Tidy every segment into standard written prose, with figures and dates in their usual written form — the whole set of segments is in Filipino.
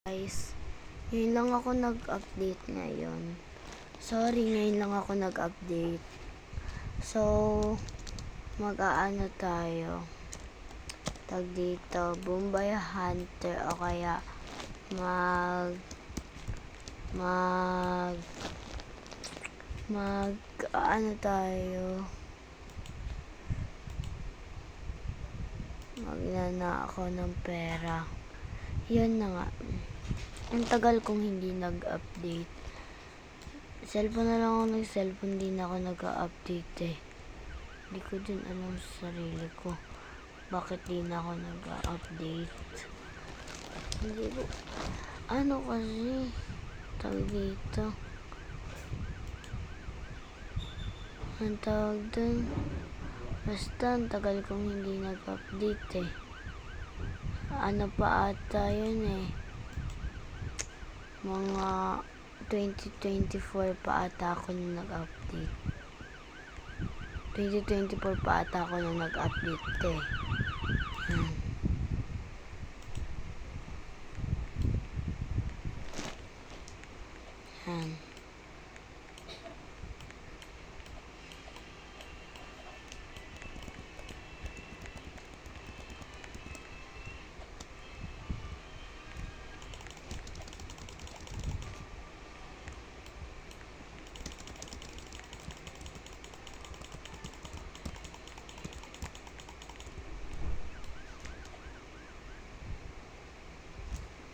Guys, ngayon lang ako nag-update ngayon. Sorry, ngayon lang ako nag-update. So, mag-aano tayo. Tag dito, Bombay Hunter o kaya ano tayo. Magnana ako ng pera. Yun na nga. Ang tagal kong hindi nag-update. Cellphone na lang ako nag-cellphone, hindi na ako nag-update eh. Hindi ko din alam sa sarili ko. Bakit di na ako nag-update? Hindi ko. Ano kasi? Tawag dito. Ang tawag dun. Basta ang tagal kong hindi nag-update eh. Ano pa ata yun eh. Mga 2024 pa ata ako nung nag-update. 2024 pa ata ako nung nag-update eh. Yan.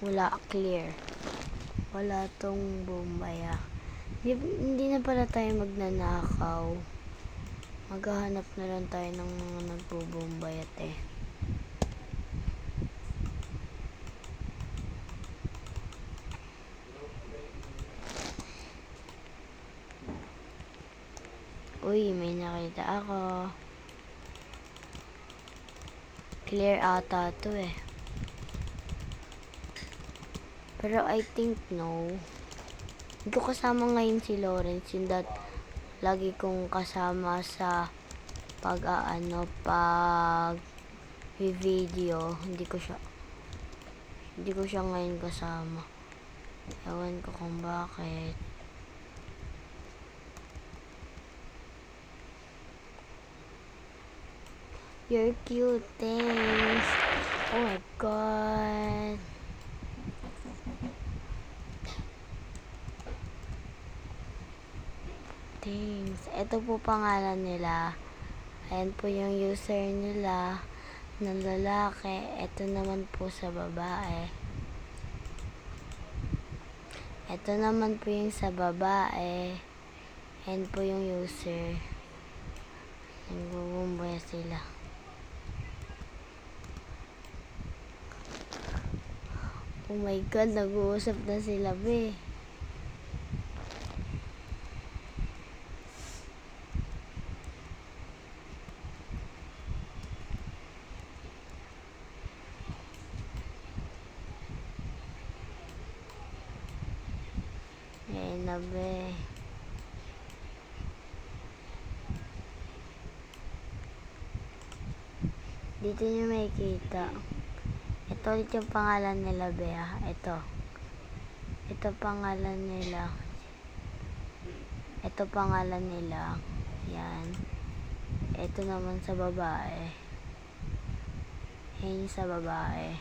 Wala, clear. Wala tong Bombay. Hindi na pala tayo magnanakaw. Maghahanap na lang tayo ng mga nagbobombayat eh. Uy, may nakita ako. Clear ata to eh. Pero I think no. Hindi ko kasama ngayon si Lawrence. Yung lagi kong kasama sa pag video. Hindi ko siya ngayon kasama. Ewan ko kung bakit. You're cute, thanks. Oh my God. Thanks. Ito po pangalan nila. Ayan po yung user nila ng lalaki. Ito naman po sa babae. Ito naman po yung sa babae. Ayan po yung user. Nagbubumbaya sila. Oh my God, nag-uusap na sila, be. Ayan na, be. Dito nyo makikita. Ito ulit yung pangalan nila, be. Ito. Ito pangalan nila. Ito pangalan nila. Yan. Ito naman sa babae. Yan sa babae.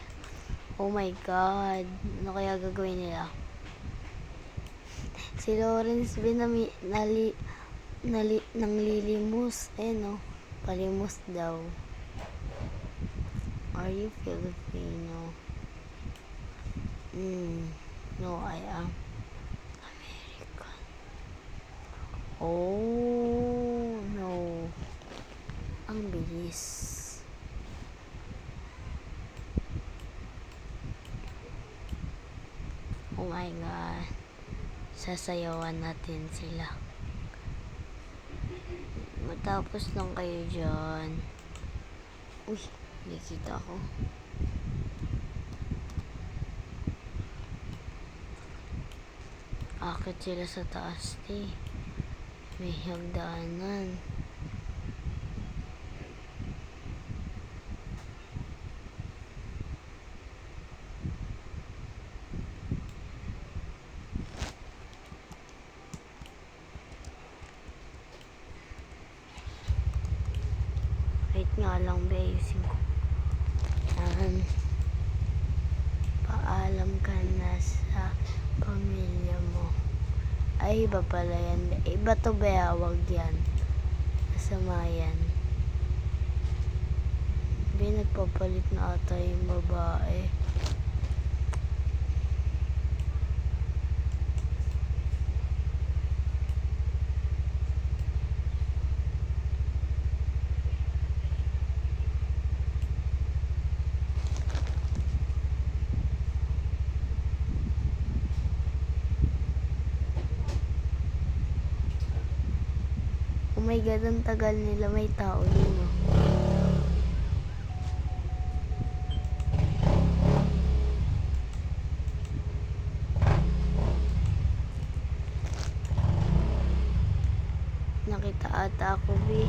Oh my God. Ano kaya gagawin nila? Si Lawrence nanglilimos. Ayan o. Palimos daw. Are you Filipino? No, I am American. Oh, no. Ang bilis. Oh my God. Sasayawan natin sila. Matapos lang kayo dyan. Uy, nakita ko. Akit sila sa taas, may hagdanan. lang, be. Ayusin ko. Yan. Paalam ka na sa pamilya mo. Ay, iba pala yan, be. Iba to, be. Wag yan. Masama yan. Be, nagpapalit na ata yung babae. Oh my God, ang tagal nila. May tao yun, oh. Nakita ata ako, be.